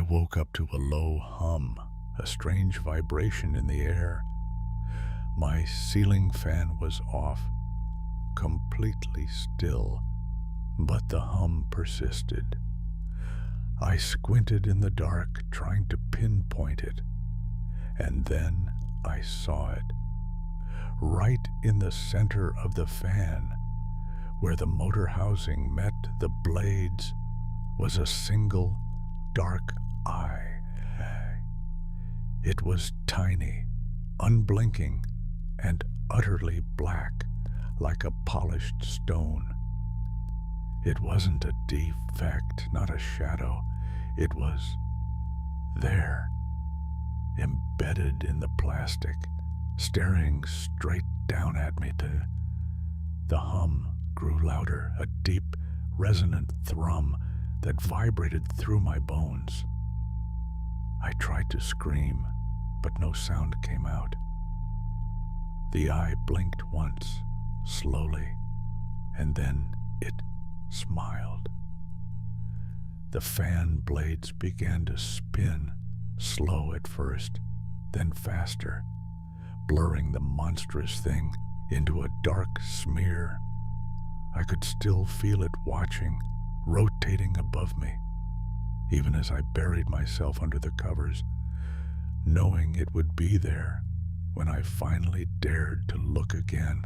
I woke up to a low hum, a strange vibration in the air. My ceiling fan was off, completely still, but the hum persisted. I squinted in the dark, trying to pinpoint it, and then I saw it. Right in the center of the fan, where the motor housing met the blades, was a single dark eye. It was tiny, unblinking, and utterly black, like a polished stone. It wasn't a defect, not a shadow. It was there, embedded in the plastic, staring straight down at me. The hum grew louder, a deep, resonant thrum that vibrated through my bones. I tried to scream, but no sound came out. The eye blinked once, slowly, and then it smiled. The fan blades began to spin, slow at first, then faster, blurring the monstrous thing into a dark smear. I could still feel it watching, rotating above me, even as I buried myself under the covers, knowing it would be there when I finally dared to look again.